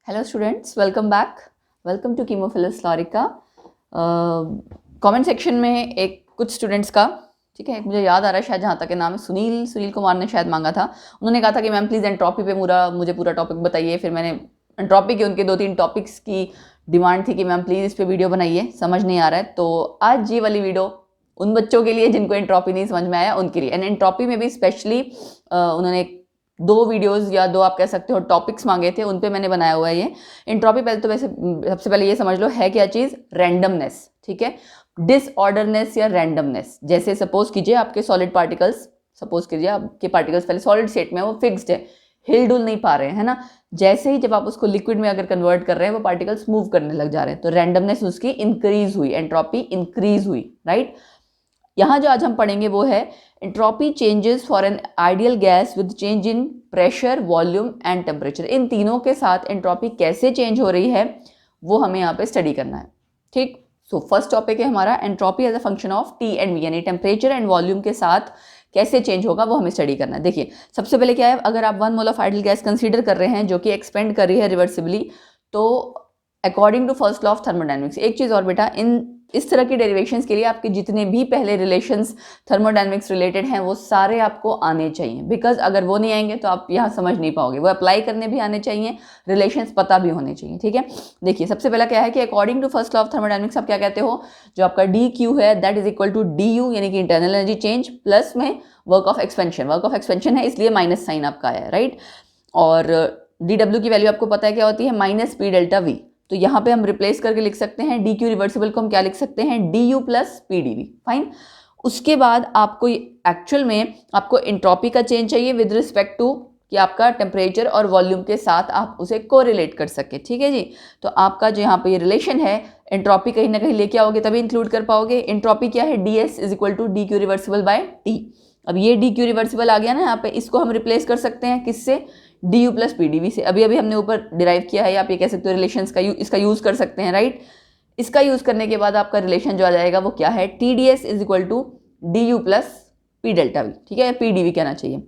Hello students, welcome back. Welcome to कीमोफिलस लॉरिका। Comment section में एक कुछ स्टूडेंट्स का, ठीक है, मुझे याद आ रहा है शायद, जहाँ तक के नाम है सुनील कुमार ने शायद मांगा था। उन्होंने कहा था कि मैम प्लीज़ एंट्रोपी पे मुझे पूरा टॉपिक बताइए। फिर मैंने एंट्रोपी के उनके 2-3 टॉपिक्स की डिमांड थी कि मैम प्लीज़ इस पर वीडियो बनाइए, समझ नहीं आ रहा है। तो आज ये वाली वीडियो उन बच्चों के लिए जिनको एंट्रोपी नहीं समझ में आया उनके लिए। एंड एंट्रोपी में भी स्पेशली उन्होंने 2 वीडियोस या 2 आप कह सकते हो टॉपिक्स मांगे थे, उन पे मैंने बनाया हुआ है ये एंट्रोपी। पहले तो वैसे सबसे पहले ये समझ लो है क्या चीज़, रैंडमनेस, ठीक है, डिसऑर्डरनेस या रैंडमनेस। जैसे सपोज कीजिए आपके सॉलिड पार्टिकल्स, सपोज कीजिए आपके पार्टिकल्स पहले सॉलिड स्टेट में, वो फिक्स्ड है, हिल डुल नहीं पा रहे हैं, है ना। जैसे ही जब आप उसको लिक्विड में अगर कन्वर्ट कर रहे हैं वो पार्टिकल्स मूव करने लग जा रहे हैं, तो रैंडमनेस उसकी इंक्रीज हुई, एंट्रोपी इंक्रीज हुई, राइट। यहाँ जो आज हम पढ़ेंगे वो है entropy changes for an ideal gas with change in pressure, volume and temperature. इन तीनों के साथ एंट्रोपी कैसे चेंज हो रही है वो हमें यहाँ पे स्टडी करना है, ठीक। सो फर्स्ट टॉपिक है हमारा entropy as a function of T and V, यानी टेम्परेचर एंड वॉल्यूम के साथ कैसे चेंज होगा वो हमें स्टडी करना है। देखिए सबसे पहले क्या है, अगर आप 1 mole of ideal gas consider कर रहे हैं जो कि एक्सपेंड कर रही है रिवर्सिबली, तो according to first law of thermodynamics, एक चीज़ और बेटा, इस तरह की डेरिवेशंस के लिए आपके जितने भी पहले रिलेशंस थर्मोडायनेमिक्स रिलेटेड हैं वो सारे आपको आने चाहिए, बिकॉज अगर वो नहीं आएंगे तो आप यहाँ समझ नहीं पाओगे। वो अप्लाई करने भी आने चाहिए, रिलेशंस पता भी होने चाहिए, ठीक है। देखिए सबसे पहला क्या है कि according to first law of thermodynamics आप क्या कहते हो, जो आपका डी क्यू है that is equal to D U, यानी कि इंटरनल एनर्जी चेंज प्लस में work of expansion. Work of expansion है इसलिए माइनस साइन आपका आया है, राइट। और डी डब्ल्यू की वैल्यू आपको पता है क्या होती है, माइनस पी डेल्टा वी। तो यहाँ पे हम रिप्लेस करके लिख सकते हैं डी क्यू रिवर्सिबल को हम क्या लिख सकते हैं, D U plus P D V, fine. उसके बाद आपको एक्चुअल में आपको एंट्रोपी का चेंज चाहिए विद रिस्पेक्ट टू कि आपका टेम्परेचर और वॉल्यूम के साथ आप उसे कोरिलेट कर सके, ठीक है जी। तो आपका जो यहाँ पे ये रिलेशन है, एंट्रोपी कहीं ना कहीं लेके आओगे तभी इंक्लूड कर पाओगे। एंट्रोपी क्या है, D S is equal to D Q reversible by T. अब ये डी क्यू रिवर्सिबल आ गया ना यहाँ पे, इसको हम रिप्लेस कर सकते हैं किससे, D U plus P D V से। अभी हमने ऊपर डिराइव किया है, आप ये कह सकते हो रिलेशंस का इसका यूज कर सकते हैं, राइट। इसका यूज करने के बाद आपका रिलेशन जो आ जाएगा वो क्या है, T D S is equal to D U plus P delta V, ठीक है, पी डी वी कहना चाहिए।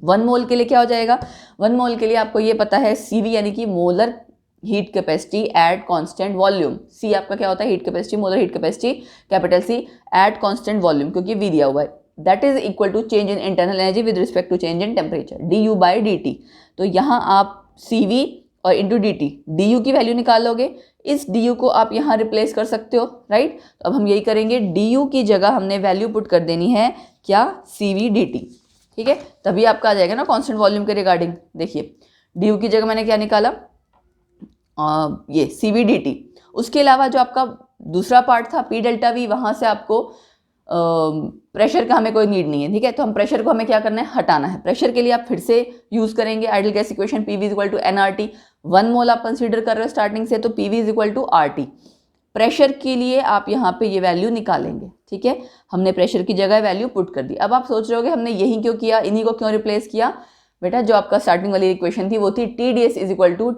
1 मोल के लिए क्या हो जाएगा, 1 मोल के लिए आपको ये पता है सी वी, यानी कि molar heat capacity at constant volume. C आपका क्या होता है, heat capacity, molar heat capacity capital C at constant volume, क्योंकि वी दिया हुआ है, that is equal to change in internal energy with respect to change in temperature, D U by D T. तो यहाँ आप सी वी और into D T, D U की value निकालोगे, इस डी यू को आप यहाँ रिप्लेस कर सकते हो, राइट। तो अब हम यही करेंगे, डी यू की जगह हमने वैल्यू पुट कर देनी है क्या, सी वी डी टी, ठीक है। तभी आपका आ जाएगा ना कांस्टेंट वॉल्यूम के रिगार्डिंग। देखिए डी यू की जगह मैंने क्या निकाला, ये सी वी डी टी। उसके अलावा जो आपका दूसरा पार्ट था पी डेल्टा वी, वहाँ से आपको प्रेशर का हमें कोई नीड नहीं है, ठीक है। तो हम प्रेशर को हमें क्या करना है, हटाना है। प्रेशर के लिए आप फिर से यूज करेंगे ideal gas equation, P V is equal to N R T. 1 mole आप कंसीडर कर रहे हो स्टार्टिंग से, तो P V is equal to R T. Pressure के लिए आप यहाँ पे ये वैल्यू निकालेंगे, ठीक है। हमने प्रेशर की जगह वैल्यू पुट कर दी। अब आप सोच रहे होगे हमने यही क्यों किया, इन्हीं को क्यों रिप्लेस किया। बेटा जो आपका स्टार्टिंग वाली इक्वेशन थी वो थी T D S is equal to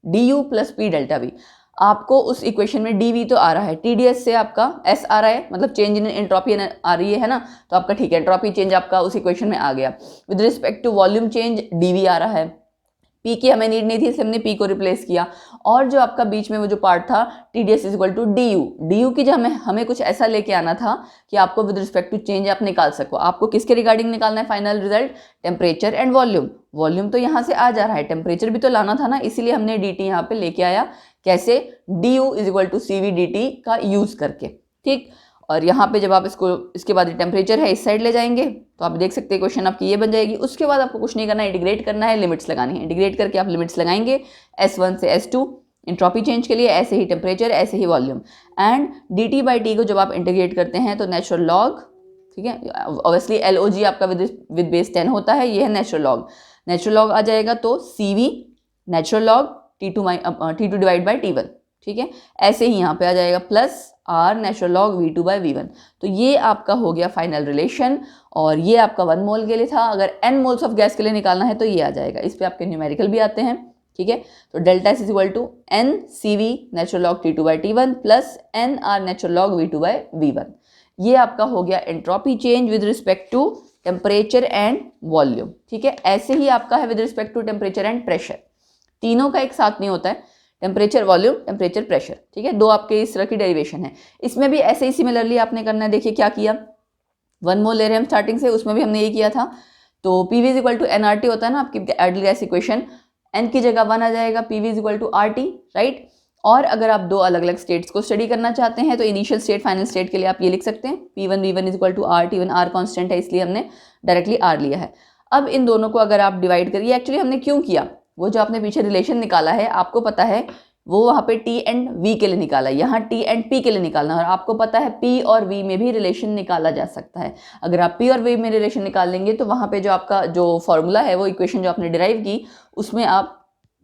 D U plus P delta V. आपको उस इक्वेशन में डी वी तो आ रहा है, टी डी एस से आपका एस आ रहा है, मतलब चेंज इन एंट्रोपी आ रही है ना, तो आपका ठीक है, एंट्रोपी चेंज आपका उस इक्वेशन में आ गया। With respect to volume change D V आ रहा है, पी की हमें नीड नहीं थी इसलिए हमने पी को रिप्लेस किया। और जो आपका बीच में वो जो पार्ट था T D S is equal to D U की जगह हमें कुछ ऐसा लेके आना था कि आपको विद रिस्पेक्ट टू चेंज आप निकाल सको। आपको किसके रिगार्डिंग निकालना है final result, temperature and volume. Volume तो यहाँ से आ जा रहा है, टेम्परेचर भी तो लाना था ना, इसीलिए हमने डी टी यहाँ पे लेके आया, कैसे, D U is equal to C V D T का यूज करके, ठीक। और यहाँ पे जब आप इसके बाद टेम्परेचर है इस साइड ले जाएंगे तो आप देख सकते हैं क्वेश्चन आपकी ये बन जाएगी। उसके बाद आपको कुछ नहीं करना है, इंटीग्रेट करना है, लिमिट्स लगानी है। इंटीग्रेट करके आप लिमिट्स लगाएंगे S1 से S2 एंट्रोपी चेंज के लिए, ऐसे ही टेम्परेचर, ऐसे ही volume. And D T by T को जब आप इंटीग्रेट करते हैं तो नेचुरल लॉग, ठीक है, ऑब्वियसली एल ओ जी आपका विद बेस 10 होता है, ये है नेचुरल लॉग। नेचुरल लॉग आ जाएगा तो C V natural log T2 divide by T1, ठीक है। ऐसे ही यहाँ पे आ जाएगा plus R natural log V2 by V1। तो ये आपका हो गया फाइनल रिलेशन, और ये आपका 1 मोल के लिए था। अगर n मोल्स ऑफ गैस के लिए निकालना है तो ये आ जाएगा, इस पे आपके न्यूमेरिकल भी आते हैं, ठीक है। तो delta S is equal to N C V natural log T2 by T1 plus N R natural log V2 by V1। ये आपका हो गया entropy change with respect to temperature and volume, ठीक है। ऐसे ही आपका है with respect to temperature and pressure. तीनों का एक साथ नहीं होता है, टेम्परेचर वॉल्यूम टेम्परेचर प्रेशर, ठीक है, दो आपके इस तरह की डेरिवेशन है। इसमें भी ऐसे ही सिमिलरली आपने करना है। देखिए क्या किया, 1 मोल ले रहे हैं हम स्टार्टिंग से, उसमें भी हमने ये किया था। तो PV is equal to NRT होता है ना आपकी आइडियल गैस इक्वेशन, एन की जगह 1 आ जाएगा, PV is equal to RT, right. और अगर आप दो अलग अलग स्टेट्स को स्टडी करना चाहते हैं तो इनिशियल स्टेट फाइनल स्टेट के लिए आप ये लिख सकते हैं, P1 V1 is equal to R T1, R constant है इसलिए हमने डायरेक्टली आर लिया है। अब इन दोनों को अगर आप डिवाइड करिए, एक्चुअली हमने क्यों किया, वो जो आपने पीछे रिलेशन निकाला है आपको पता है, वो वहाँ पे T एंड V के लिए निकाला, यहाँ T एंड P के लिए निकालना, और आपको पता है P और V में भी रिलेशन निकाला जा सकता है। अगर आप P और V में रिलेशन निकाल लेंगे तो वहाँ पे जो आपका जो फॉर्मूला है, वो इक्वेशन जो आपने डिराइव की, उसमें आप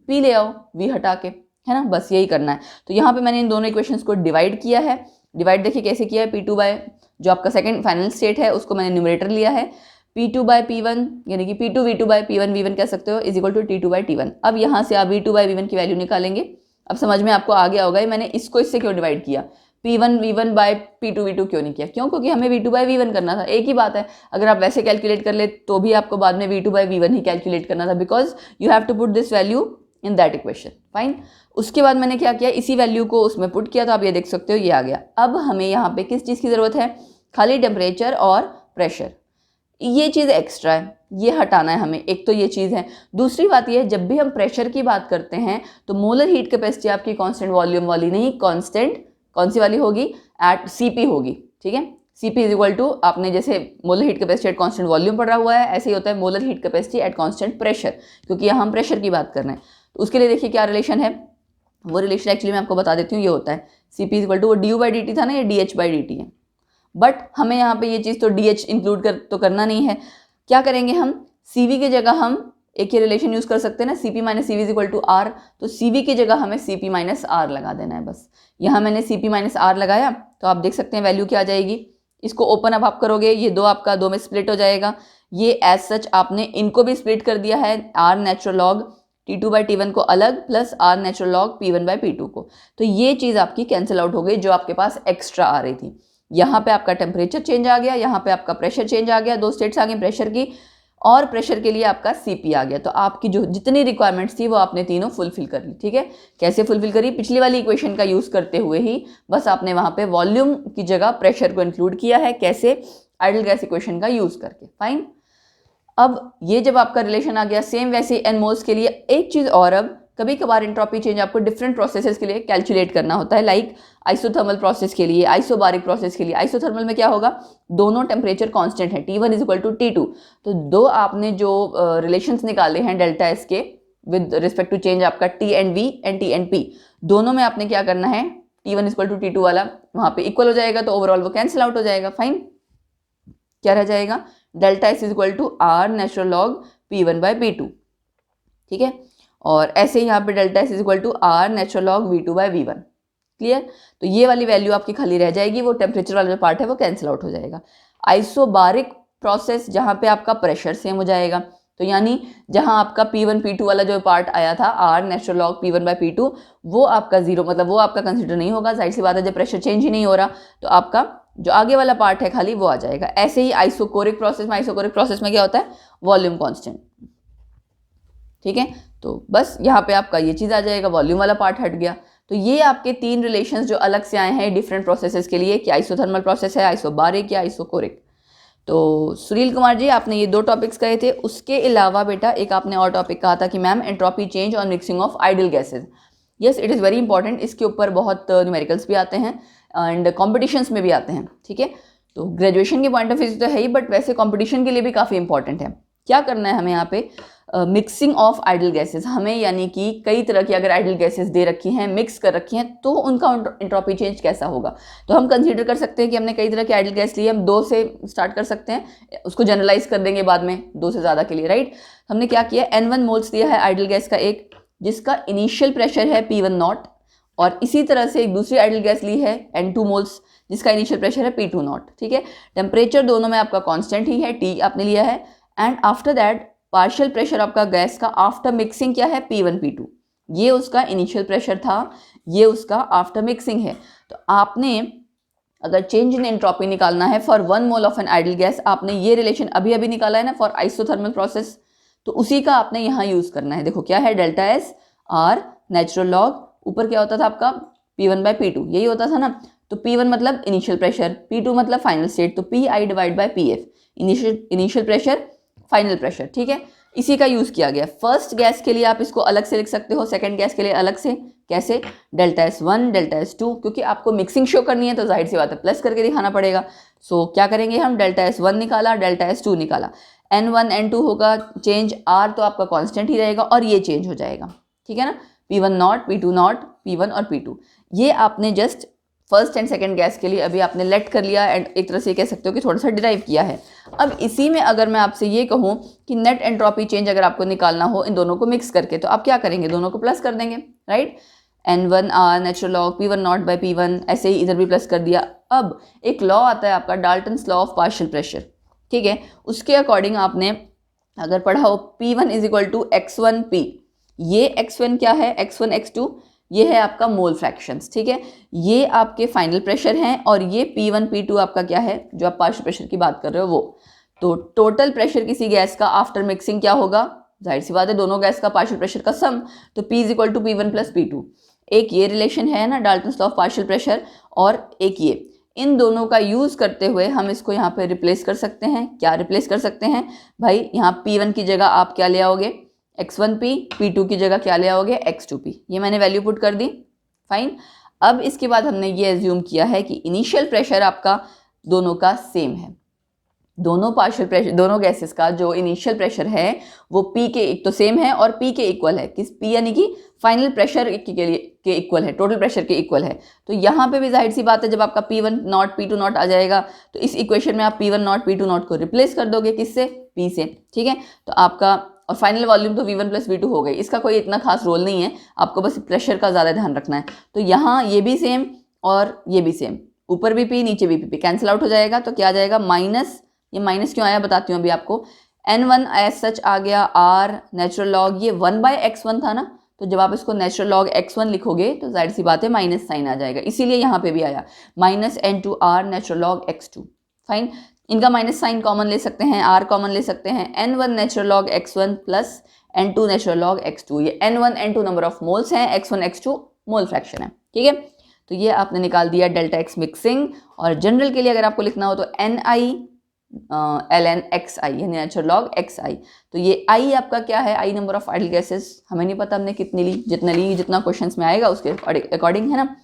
P ले आओ V हटा के, है ना, बस यही करना है। तो यहाँ पे मैंने इन दोनों इक्वेशंस को डिवाइड किया है। डिवाइड देखिए कैसे किया है, P2 बाय जो आपका सेकंड फाइनल स्टेट है उसको मैंने न्यूमरेटर लिया है, P2 बाय P1 यानी कि P2 V2 bye P1 V1 कह सकते हो is equal to T2 bye T1। अब यहाँ से आप V2 बाय V1 की वैल्यू निकालेंगे। अब समझ में आपको आ गया होगा मैंने इसको इससे क्यों डिवाइड किया, P1 V1 bye P2 V2 क्यों नहीं किया, क्यों, क्योंकि हमें V2 बाय V1 करना था। एक ही बात है, अगर आप वैसे कैलकुलेट कर ले तो भी आपको बाद में V2 बाय V1 ही कैलकुलेट करना था, because you have to put this value in that equation, fine. उसके बाद मैंने क्या किया, इसी वैल्यू को उसमें पुट किया, तो आप ये देख सकते हो ये आ गया। अब हमें यहाँ पे किस चीज़ की ज़रूरत है, खाली टेम्परेचर और प्रेशर, ये चीज़ एक्स्ट्रा है, ये हटाना है हमें, एक तो ये चीज़ है। दूसरी बात ये है, जब भी हम प्रेशर की बात करते हैं तो मोलर हीट कैपेसिटी आपकी कांस्टेंट वॉल्यूम वाली नहीं, कांस्टेंट कौन सी वाली होगी, एट सीपी होगी, ठीक है। सीपी इज इक्वल टू, आपने जैसे molar heat capacity at constant volume पढ़ा हुआ है, ऐसे ही होता है molar heat capacity at constant pressure, क्योंकि यहाँ हम प्रेशर की बात कर रहे हैं। तो उसके लिए देखिए क्या रिलेशन है, वो रिलेशन एक्चुअली मैं आपको बता देती हूँ, ये होता है सीपी इज इक्वल टू, वो D U by D T था ना, ये D H by D T है, बट हमें यहाँ पे ये चीज़ तो डी एच इंक्लूड तो करना नहीं है। क्या करेंगे हम, CV की जगह हम एक ये रिलेशन यूज़ कर सकते हैं ना, CP minus CV is equal to R, तो CV की जगह हमें CP माइनस R लगा देना है बस। यहाँ मैंने CP माइनस R लगाया तो आप देख सकते हैं वैल्यू क्या आ जाएगी। इसको ओपन अप आप करोगे, ये दो आपका दो में स्प्लिट हो जाएगा। ये एज सच आपने इनको भी स्प्लिट कर दिया है, R natural log T2 by T1 को अलग plus R natural log P1 by P2 को, तो ये चीज़ आपकी कैंसिल आउट हो गई जो आपके पास एक्स्ट्रा आ रही थी। यहाँ पे आपका टेम्परेचर चेंज आ गया, यहाँ पे आपका प्रेशर चेंज आ गया, दो स्टेट्स आ गई प्रेशर की, और प्रेशर के लिए आपका CP आ गया। तो आपकी जो जितनी रिक्वायरमेंट्स थी वो आपने तीनों फुलफिल कर ली, ठीक है। कैसे फुलफिल करी, पिछली वाली इक्वेशन का यूज़ करते हुए ही, बस आपने वहाँ पे वॉल्यूम की जगह प्रेशर को इंक्लूड किया है, कैसे, आइडियल गैस इक्वेशन का यूज़ करके, फाइन। अब ये जब आपका रिलेशन आ गया, सेम वैसे एन मोल्स के लिए एक चीज़ और, अब कभी कभार एंट्रोपी चेंज आपको डिफरेंट प्रोसेसेस के लिए कैलकुलेट करना होता है, लाइक आइसोथर्मल प्रोसेस के लिए, आइसोबारिक प्रोसेस के लिए। आइसोथर्मल में क्या होगा, दोनों टेम्परेचर कांस्टेंट है, T1 is equal to T2, तो दो आपने जो रिलेशंस निकाले हैं डेल्टा एस के विद रिस्पेक्ट टू चेंज आपका T and V and T and P, दोनों में आपने क्या करना है, T1 is equal to T2 वाला वहाँ पे इक्वल हो जाएगा, तो ओवरऑल वो कैंसिल आउट हो जाएगा, फाइन। क्या रह जाएगा, delta S is equal to R natural log P1 by P2, ठीक है। और ऐसे ही यहाँ पे delta S is equal to R natural log V2 by V1, clear. तो ये वाली वैल्यू आपकी खाली रह जाएगी, वो टेम्परेचर वाला जो पार्ट है वो कैंसिल आउट हो जाएगा। आइसोबारिक प्रोसेस जहाँ पे आपका प्रेशर सेम हो जाएगा, तो यानी जहाँ आपका P1 P2 वाला जो पार्ट आया था R natural log P1 by P2, वो आपका जीरो, मतलब वो आपका कंसिडर नहीं होगा, जाहिर सी बात है जब प्रेशर चेंज ही नहीं हो रहा, तो आपका जो आगे वाला पार्ट है खाली वो आ जाएगा। ऐसे ही आइसोकोरिक प्रोसेस में क्या होता है, वॉल्यूम कांस्टेंट, ठीक है। तो बस यहाँ पे आपका ये चीज़ आ जाएगा, वॉल्यूम वाला पार्ट हट गया। तो ये आपके तीन रिलेशंस जो अलग से आए हैं डिफरेंट प्रोसेसेस के लिए, कि आइसोथर्मल प्रोसेस है, आइसोबारिक या आइसोकोरिक। तो सुनील कुमार जी, आपने ये दो टॉपिक्स कहे थे, उसके अलावा बेटा एक आपने और टॉपिक कहा था कि ma'am entropy change on mixing of ideal gases. Yes, it is very important, इसके ऊपर बहुत न्यूमेरिकल्स भी आते हैं एंड कॉम्पिटिशन्स में भी आते हैं, ठीक है। तो ग्रेजुएशन के पॉइंट ऑफ व्यू तो है ही, बट वैसे कॉम्पिटिशन के लिए भी काफ़ी इंपॉर्टेंट है। क्या करना है हमें यहाँ पे, मिक्सिंग ऑफ आइडियल गैसेस, हमें यानी कि कई तरह की अगर आइडियल गैसेस दे रखी हैं, मिक्स कर रखी हैं, तो उनका एंट्रोपी चेंज कैसा होगा। तो हम कंसीडर कर सकते हैं कि हमने कई तरह की आइडियल गैस ली है, हम दो से स्टार्ट कर सकते हैं, उसको जनरलाइज कर देंगे बाद में दो से ज़्यादा के लिए, राइट। हमने क्या किया, N1 मोल्स दिया है आइडियल गैस का एक, जिसका इनिशियल प्रेशर है P1 नॉट, और इसी तरह से एक दूसरी आइडियल गैस ली है N2 मोल्स, जिसका इनिशियल प्रेशर है P2 नॉट, ठीक है। टेम्परेचर दोनों में आपका कांस्टेंट ही है, T आपने लिया है, and after that partial pressure आपका गैस का आफ्टर मिक्सिंग क्या है, P1 P2, ये उसका इनिशियल प्रेशर था, ये उसका आफ्टर मिक्सिंग है। तो आपने अगर चेंज इन एंट्रोपी निकालना है for 1 mole of N ideal gas, आपने ये रिलेशन अभी अभी निकाला है ना फॉर आइसोथर्मल प्रोसेस, तो उसी का आपने यहाँ यूज़ करना है। देखो क्या है, delta S R natural log, ऊपर क्या होता था आपका P1/P2, यही होता था ना। तो P1 मतलब इनिशियल प्रेशर, P2 मतलब फाइनल स्टेट, तो PI/PF, initial pressure final pressure, ठीक है। इसी का यूज किया गया। फर्स्ट गैस के लिए आप इसको अलग से लिख सकते हो, सेकंड गैस के लिए अलग से, कैसे, ΔS1 ΔS2, क्योंकि आपको मिक्सिंग शो करनी है तो जाहिर सी बात है प्लस करके दिखाना पड़ेगा। सो क्या करेंगे हम, ΔS1 निकाला, ΔS2 निकाला, N1 N2 होगा चेंज, R तो आपका कांस्टेंट ही रहेगा और ये चेंज हो जाएगा, ठीक है ना। P1 not, P2 not, P1 और P2, ये आपने just first and second gas के लिए अभी आपने लेट कर लिया एंड एक तरह से कह सकते हो कि थोड़ा सा डिराइव किया है। अब इसी में अगर मैं आपसे ये कहूँ कि नेट एंट्रोपी चेंज अगर आपको निकालना हो इन दोनों को मिक्स करके, तो आप क्या करेंगे, दोनों को प्लस कर देंगे, right. N1 R natural log P1 not by P1, ऐसे ही इधर भी प्लस कर दिया। अब एक लॉ आता है आपका Dalton's law of partial pressure, ठीक है, उसके अकॉर्डिंग आपने अगर पढ़ा हो P1 is equal to X1P, ये X1 क्या है, X1 X2, ये है आपका मोल फ्रैक्शंस, ठीक है। ये आपके फाइनल प्रेशर हैं और ये P1 P2 आपका क्या है, जो आप पार्शियल प्रेशर की बात कर रहे हो वो। तो टोटल प्रेशर किसी गैस का आफ्टर मिक्सिंग क्या होगा, जाहिर सी बात है दोनों गैस का पार्शियल प्रेशर का सम, तो P is equal to P1 plus P2। एक ये रिलेशन है ना Dalton's law of partial pressure, और एक ये, इन दोनों का यूज करते हुए हम इसको यहाँ पे रिप्लेस कर सकते हैं। क्या रिप्लेस कर सकते हैं भाई, यहाँ P1 की जगह आप क्या ले आओगे, X1P, P2 की जगह क्या ले आओगे, X2P, ये मैंने वैल्यू पुट कर दी, फाइन। अब इसके बाद हमने ये एज्यूम किया है कि इनिशियल प्रेशर आपका दोनों का सेम है, दोनों पार्शियल प्रेशर, दोनों गैसेस का जो इनिशियल प्रेशर है वो P के एक तो सेम है और P के इक्वल है, किस P यानी कि फाइनल प्रेशर के लिए के इक्वल है, टोटल प्रेशर के इक्वल है। तो यहाँ पे भी जाहिर सी बात है जब आपका P1 नॉट P2 नॉट आ जाएगा तो इस इक्वेशन में आप P1 नॉट P2 नॉट को रिप्लेस कर दोगे, किससे, P से, ठीक है। तो आपका और फाइनल वॉल्यूम तो V1 प्लस V2 हो गई, इसका कोई इतना खास रोल नहीं है, आपको बस प्रेशर का ज़्यादा ध्यान रखना है। तो यहाँ ये भी सेम और ये भी सेम, ऊपर भी P नीचे भी P कैंसिल आउट हो जाएगा, तो क्या आ जाएगा माइनस, ये माइनस क्यों आया बताती हूँ अभी आपको। N1 एज सच आ गया, R नेचुरल लॉग, ये 1/X1 था ना, तो जब आप इसको नेचुरल लॉग X1 लिखोगे तो जाहिर सी बात है माइनस साइन आ जाएगा, इसीलिए यहाँ पे भी आया minus N2R natural log X2, fine. इनका माइनस साइन कॉमन ले सकते हैं, R कॉमन ले सकते हैं, N1 natural log X1 plus N2 natural log X2, ये N1 N2 number of moles हैं, X1 X2 मोल फ्रैक्शन है, ठीक है। तो ये आपने निकाल दिया डेल्टा एक्स मिक्सिंग, और जनरल के लिए अगर आपको लिखना हो तो NI ln xi यानी नेचुरल लॉग xi। तो ये I आपका क्या है, I number of ideal gases, हमें नहीं पता हमने कितनी ली, जितना क्वेश्चंस में आएगा उसके अकॉर्डिंग है ना।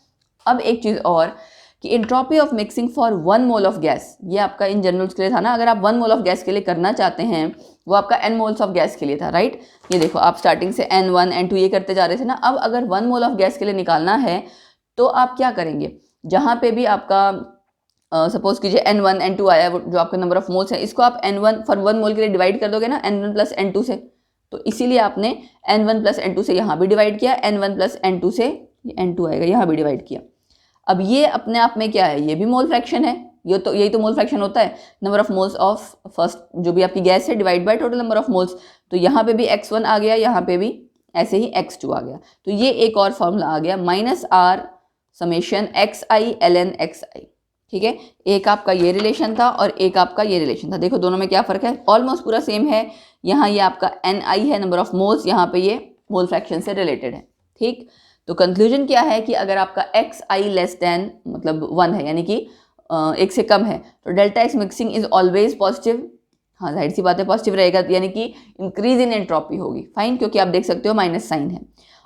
अब एक चीज़ और कि entropy of mixing for 1 mole of gas, ये आपका इन जनरल के लिए था ना, अगर आप 1 मोल ऑफ गैस के लिए करना चाहते हैं, वो आपका n मोल्स ऑफ गैस के लिए था, राइट। ये देखो आप स्टार्टिंग से N1 N2 ये करते जा रहे थे ना। अब अगर 1 मोल ऑफ गैस के लिए निकालना है तो आप क्या करेंगे, जहाँ पे भी आपका सपोज कीजिए N1 N2 आया, जो आपका नंबर ऑफ मोल्स है, इसको आप N1 फॉर 1 मोल के लिए डिवाइड कर दोगे ना N1 प्लस N2 से, तो इसीलिए आपने N1 प्लस N2 से यहाँ भी डिवाइड किया, N1 प्लस N2 से N2 आएगा, यहाँ भी डिवाइड किया। अब ये अपने आप में क्या है, ये भी मोल फ्रैक्शन है, ये तो यही तो मोल फ्रैक्शन होता है, number of moles of first जो भी आपकी गैस है divide by total number of moles. तो यहाँ पे भी X1 आ गया, यहाँ पे भी ऐसे ही X2 आ गया, तो ये एक और फॉर्मूला आ गया minus R summation XI ln XI, ठीक है। एक आपका ये रिलेशन था और एक आपका ये रिलेशन था, देखो दोनों में क्या फ़र्क है, ऑलमोस्ट पूरा सेम है। यहाँ ये आपका NI है नंबर ऑफ मोल्स, यहाँ पे ये मोल फ्रैक्शन से रिलेटेड है, ठीक। तो कंक्लूजन क्या है कि अगर आपका XI लेस देन मतलब 1 है, यानी कि 1 से कम है, तो delta x mixing is always positive, हाँ जाहिर सी बात है पॉजिटिव रहेगा, यानी कि इंक्रीज इन एंट्रोपी होगी, फाइन, क्योंकि आप देख सकते हो माइनस साइन है।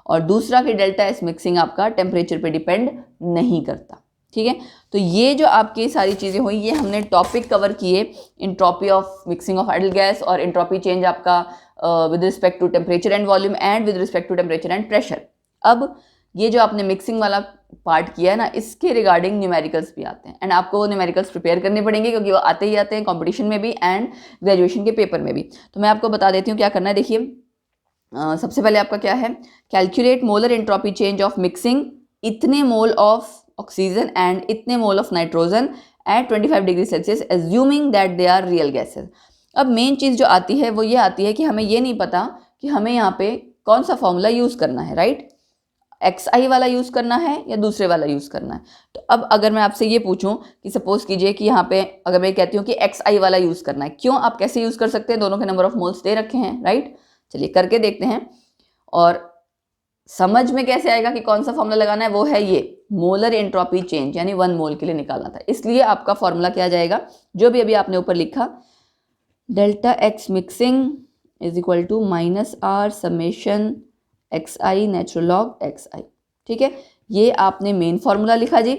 और दूसरा कि डेल्टा एक्स मिक्सिंग आपका टेम्परेचर पे डिपेंड नहीं करता, ठीक है। तो ये जो आपकी सारी चीज़ें हुई, ये हमने टॉपिक कवर किए, entropy of mixing of ideal gas और एंट्रोपी चेंज आपका with respect to temperature and volume and with respect to temperature and pressure. अब ये जो आपने मिक्सिंग वाला पार्ट किया है ना, इसके रिगार्डिंग न्यूमेरिकल्स भी आते हैं एंड आपको न्यूमेरिकल्स प्रिपेयर करने पड़ेंगे, क्योंकि वो आते ही आते हैं कॉम्पिटिशन में भी एंड ग्रेजुएशन के पेपर में भी। तो मैं आपको बता देती हूँ क्या करना है। देखिए सबसे पहले आपका क्या है, calculate molar entropy change of mixing इतने मोल ऑफ ऑक्सीजन एंड इतने mole of nitrogen at 25 degree Celsius assuming that they are real gases. अब मेन चीज़ जो आती है वो ये आती है कि हमें ये नहीं पता कि हमें यहाँ पे कौन सा फॉर्मूला यूज़ करना है, राइट। XI वाला यूज़ करना है या दूसरे वाला यूज़ करना है। तो अब अगर मैं आपसे ये पूछूं कि सपोज कीजिए कि यहाँ पे अगर मैं कहती हूँ कि XI वाला यूज़ करना है, क्यों, आप कैसे यूज़ कर सकते हैं, दोनों के नंबर ऑफ मोल्स दे रखे हैं, राइट। चलिए करके देखते हैं। और समझ में कैसे आएगा कि कौन सा फॉर्मूला लगाना है, वो है ये मोलर एंट्रोपी चेंज, यानी 1 मोल के लिए निकालना था। इसलिए आपका फॉर्मूला क्या जाएगा, जो भी अभी आपने ऊपर लिखा, delta x mixing is equal to minus R summation x I natural log x आई। ठीक है, ये आपने मेन फॉर्मूला लिखा जी।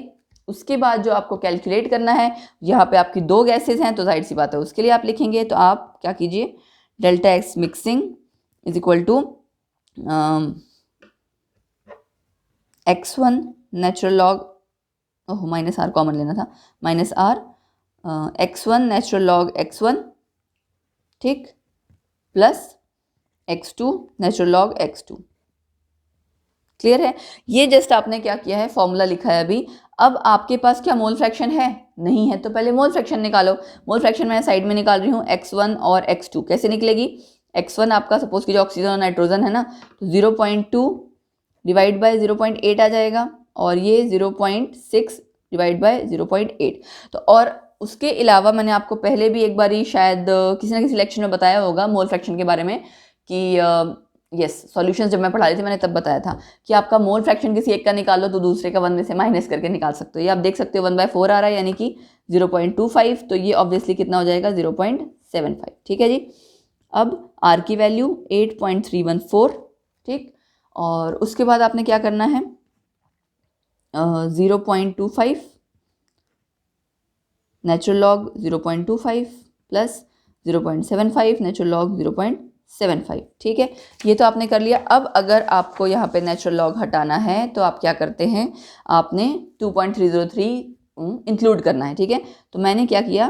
उसके बाद जो आपको कैलकुलेट करना है, यहाँ पे आपकी 2 गैसेज हैं तो जाहिर सी बात है उसके लिए आप लिखेंगे, तो आप क्या कीजिए, delta x mixing is equal to x1 natural log, oh minus R common लेना था, minus are x1 natural log x1, ठीक, plus x2 natural log x2। Clear है? ये जस्ट आपने क्या किया है, फॉर्मूला लिखा है अभी। अब आपके पास क्या मोल फ्रैक्शन है? नहीं है, तो पहले मोल फ्रैक्शन निकालो। मोल फ्रैक्शन मैं साइड में निकाल रही हूँ, x1 और x2 कैसे निकलेगी, x1 आपका सपोज कीजिए ऑक्सीजन और नाइट्रोजन है ना, तो 0.2 डिवाइड बाय 0.8 आ जाएगा, और ये 0.6 डिवाइड बाय 0.8। तो और उसके अलावा मैंने आपको पहले भी एक बार ही शायद किसी ना किसी लेक्चर में बताया होगा मोल फ्रैक्शन के बारे में कि यस सॉल्यूशंस जब मैं पढ़ा रही थी मैंने तब बताया था कि आपका मोल फ्रैक्शन किसी एक का निकालो तो दूसरे का 1 में से माइनस करके निकाल सकते हो। ये आप देख सकते हो 1/4 आ रहा है, यानी कि 0.25, तो ये ऑब्वियसली कितना हो जाएगा, 0.75। ठीक है जी। अब आर की वैल्यू 8.314, ठीक, और उसके बाद आपने क्या करना है, 0.25 natural log 0.25 plus 0.75 natural log 0.75। ठीक है, ये तो आपने कर लिया। अब अगर आपको यहाँ पे नेचुरल लॉग हटाना है तो आप क्या करते हैं, आपने 2.303 इंक्लूड करना है। ठीक है, तो मैंने क्या किया,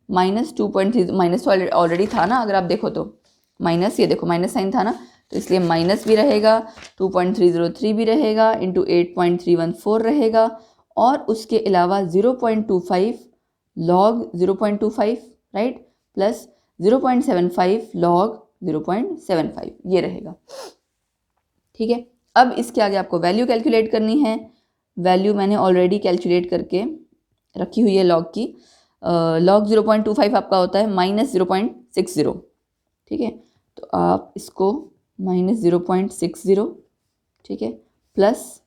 -2.3, माइनस तो ऑलरेडी था ना, अगर आप देखो तो माइनस, ये देखो माइनस साइन था ना, तो इसलिए माइनस भी रहेगा, 2.303 भी रहेगा, इंटू 8.314 रहेगा, और उसके अलावा 0.25 लॉग 0.25, राइट, प्लस 0.75 लॉग 0.75, ये रहेगा। ठीक है, अब इसके आगे आपको वैल्यू कैलकुलेट करनी है। वैल्यू मैंने ऑलरेडी कैलकुलेट करके रखी हुई है लॉग की। लॉग 0.25 आपका होता है -0.60। ठीक है, तो आप इसको -0.60, ठीक है, प्लस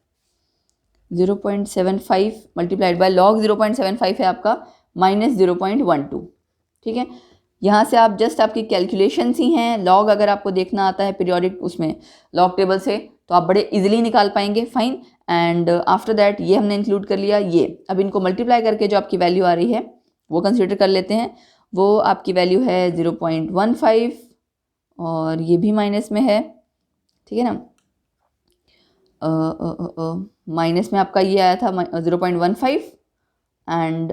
0.75 मल्टीप्लाइड बाय लॉग 0.75 है आपका -0.12। ठीक है, यहाँ से आप जस्ट आपकी कैलकुलेशंस ही हैं। लॉग अगर आपको देखना आता है पीरियोडिक उसमें लॉग टेबल से तो आप बड़े इजीली निकाल पाएंगे, फाइन। एंड आफ्टर दैट ये हमने इंक्लूड कर लिया। ये अब इनको मल्टीप्लाई करके जो आपकी वैल्यू आ रही है वो कंसिडर कर लेते हैं। वो आपकी वैल्यू है 0.15, और ये भी माइनस में है, ठीक है ना। माइनस में आपका ये आया था 0.15, एंड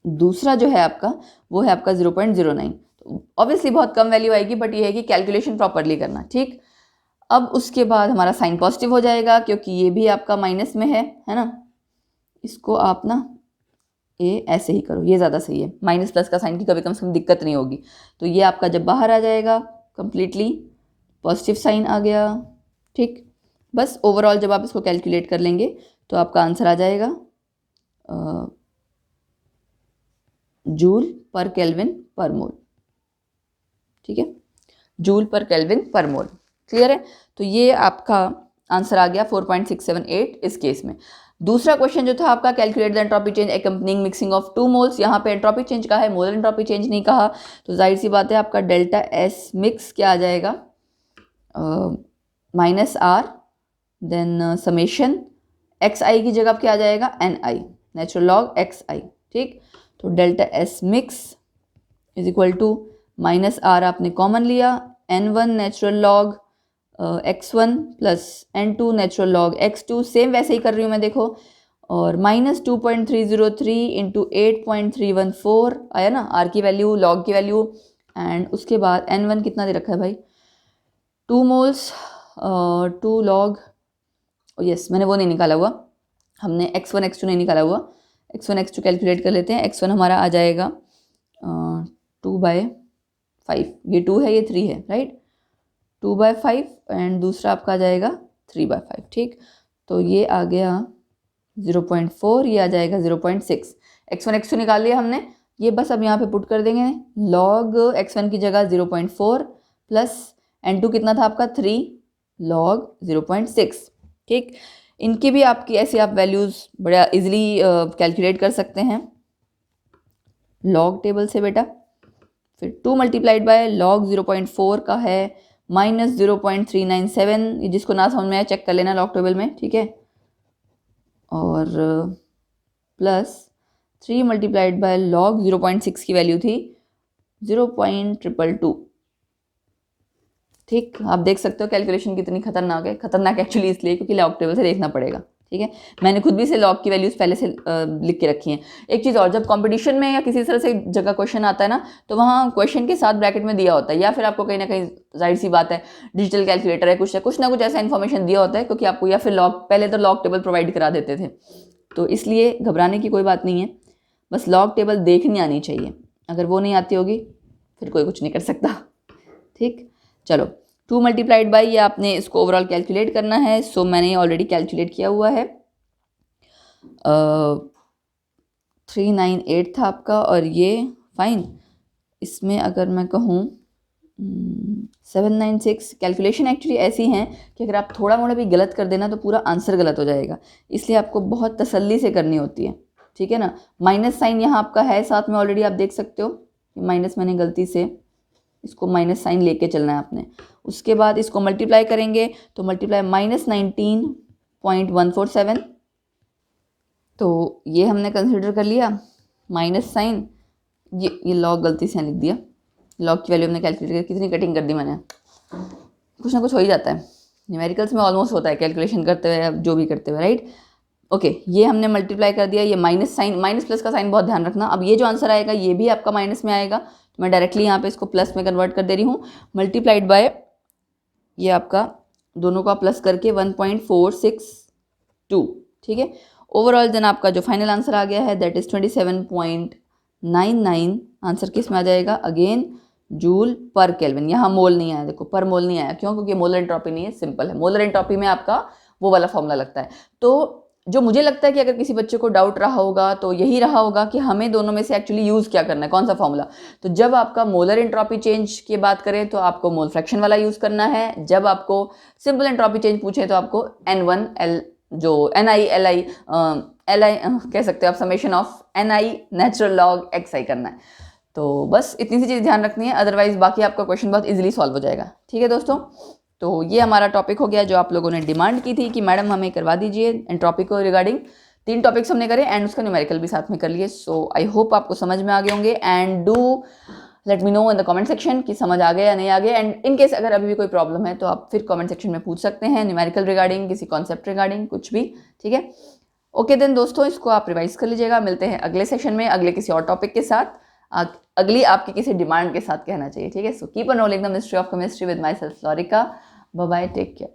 दूसरा जो है आपका वो है आपका 0.09। तो ऑब्वियसली बहुत कम वैल्यू आएगी, बट ये है कि कैलकुलेशन प्रॉपरली करना, ठीक। अब उसके बाद हमारा साइन पॉजिटिव हो जाएगा क्योंकि ये भी आपका माइनस में है ना। इसको आप ना ये ऐसे ही करो, ये ज़्यादा सही है, माइनस प्लस का साइन की कभी कम से कम दिक्कत नहीं होगी। तो ये आपका जब बाहर आ जाएगा कंप्लीटली पॉजिटिव साइन आ गया, ठीक। बस ओवरऑल जब आप इसको कैलकुलेट कर लेंगे तो आपका आंसर आ जाएगा जूल पर केल्विन पर मोल, ठीक है, जूल पर केल्विन पर मोल। क्लियर है? तो ये आपका आंसर आ गया 4.678 इस केस में। दूसरा क्वेश्चन जो था आपका, calculate the entropy change accompanying mixing of 2 moles. यहाँ पे एंट्रोपी चेंज कहा है, मोलर एंट्रोपी चेंज नहीं कहा, तो जाहिर सी बात है आपका डेल्टा एस मिक्स क्या आ जाएगा, -r then summation x i की जगह क्या आ जाएगा, n i natural log x आई, ठीक। तो delta S mix is equal to -r आपने कॉमन लिया, n1 natural log x1 plus n2 natural log x2, same वैसे ही कर रही हूँ मैं, देखो, और -2.303 इंटू 8.314 आया ना, r की वैल्यू, लॉग की वैल्यू, एंड उसके बाद n1 कितना दे रखा है भाई, 2 मोल्स, 2 लॉग, यस मैंने वो नहीं निकाला हुआ, हमने x1 x2 नहीं निकाला हुआ, x1 x2 कैलकुलेट कर लेते हैं। x1 हमारा आ जाएगा 2/5, ये 2 है, ये 3 है, राइट, 2/5, एंड दूसरा आपका आ जाएगा 3/5, ठीक। तो ये आ गया 0.4, ये आ जाएगा 0.6। x1 x2 निकाल लिया हमने, ये बस अब यहाँ पे पुट कर देंगे, लॉग x1 की जगह 0.4 प्लस n2 कितना था आपका 3, log 0.6। ठीक, इनकी भी आपकी ऐसे आप वैल्यूज़ बड़ा इजीली कैलकुलेट कर सकते हैं लॉग टेबल से बेटा। फिर 2 मल्टीप्लाइड बाय लॉग 0.4 का है -0.397, ये जिसको ना समझ में आए चेक कर लेना लॉग टेबल में, ठीक है। और प्लस 3 मल्टीप्लाइड बाय लॉग 0.6 की वैल्यू थी 0.222। ठीक, आप देख सकते हो कैलकुलेशन कितनी खतरनाक है। खतरनाक एक्चुअली इसलिए क्योंकि लॉग टेबल से देखना पड़ेगा, ठीक है। मैंने खुद भी से लॉग की वैल्यूज़ पहले से लिख के रखी हैं। एक चीज़ और, जब कंपटीशन में या किसी तरह से जगह क्वेश्चन आता है ना, तो वहाँ क्वेश्चन के साथ ब्रैकेट में दिया होता है, या फिर आपको कहीं ना कहीं जाहिर सी बात है डिजिटल कैलकुलेटर है, कुछ ना कुछ ऐसा इन्फॉर्मेशन दिया होता है, क्योंकि आपको या फिर लॉग पहले तो लॉग टेबल प्रोवाइड करा देते थे, तो इसलिए घबराने की कोई बात नहीं है। बस लॉग टेबल देखनी आनी चाहिए, अगर वो नहीं आती होगी फिर कोई कुछ नहीं कर सकता। ठीक, चलो 2 मल्टीप्लाइड बाई, ये आपने इसको ओवरऑल कैलकुलेट करना है। सो मैंने ऑलरेडी कैलकुलेट किया हुआ है, 398 था आपका, और ये फाइन। इसमें अगर मैं कहूँ 796, कैलकुलेशन एक्चुअली ऐसी हैं कि अगर आप थोड़ा मोड़ा भी गलत कर देना तो पूरा आंसर गलत हो जाएगा, इसलिए आपको बहुत तसल्ली से करनी होती है, ठीक है ना। माइनस साइन यहाँ आपका है साथ में, ऑलरेडी आप देख सकते हो माइनस, मैंने गलती से इसको माइनस साइन लेके चलना है आपने। उसके बाद इसको मल्टीप्लाई करेंगे तो मल्टीप्लाई -19.147, तो ये हमने कंसिडर कर लिया माइनस साइन, ये लॉग गलती से लिख दिया, लॉग की वैल्यू हमने कैलकुलेट कर, कितनी कटिंग कर दी मैंने। कुछ ना कुछ हो ही जाता है न्यूमेरिकल्स में, ऑलमोस्ट होता है कैलकुलेशन करते हुए, जो भी करते हुए, राइट। ओके, ये हमने मल्टीप्लाई कर दिया, ये माइनस साइन, माइनस प्लस का साइन बहुत ध्यान रखना। अब ये जो आंसर आएगा ये भी आपका माइनस में आएगा, तो मैं डायरेक्टली यहाँ पे इसको प्लस में कन्वर्ट कर दे रही हूँ। मल्टीप्लाइड बाय ये आपका दोनों का प्लस करके 1.462, ठीक है। ओवरऑल देन आपका जो फाइनल आंसर आ गया है दैट इज 27.99। आंसर किस में आ जाएगा, अगेन जूल पर केल्विन। यहाँ मोल नहीं आया, देखो पर मोल नहीं आया, क्यों? क्योंकि मोलर एंट्रोपी नहीं है, सिंपल है। मोलर एंट्रोपी में आपका वो वाला फॉर्मूला लगता है। तो जो मुझे लगता है कि अगर किसी बच्चे को डाउट रहा होगा तो यही रहा होगा कि हमें दोनों में से एक्चुअली यूज़ क्या करना है, कौन सा फॉर्मूला। तो जब आपका मोलर एंट्रोपी चेंज की बात करें तो आपको मोल फ्रैक्शन वाला यूज़ करना है। जब आपको सिंपल एंट्रोपी चेंज पूछे तो आपको N1L जो NI LI कह सकते हो आप, summation of NI natural log XI करना है। तो बस इतनी सी चीज़ ध्यान रखनी है, अदरवाइज बाकी आपका क्वेश्चन बहुत इजीली सॉल्व हो जाएगा, ठीक है दोस्तों। तो ये हमारा टॉपिक हो गया जो आप लोगों ने डिमांड की थी कि मैडम हमें करवा दीजिए एंट्रोपी को रिगार्डिंग। 3 टॉपिक्स हमने करे एंड उसका न्यूमेरिकल भी साथ में कर लिए। सो आई होप आपको समझ में आ गए होंगे, and do let me know in the comment section कि समझ आ गया या नहीं आ गया। एंड इन केस अगर अभी भी कोई प्रॉब्लम है तो आप फिर कमेंट सेक्शन में पूछ सकते हैं, न्यूमेरिकल रिगार्डिंग, किसी कॉन्सेप्ट रिगार्डिंग, कुछ भी, ठीक है। ओके देन दोस्तों, इसको आप रिवाइज कर लीजिएगा। मिलते हैं अगले सेशन में अगले किसी और टॉपिक के साथ, अगली आपकी किसी डिमांड के साथ कहना चाहिए, ठीक है। So keep on rolling the mystery of chemistry with myself Florica. Bye bye, take care.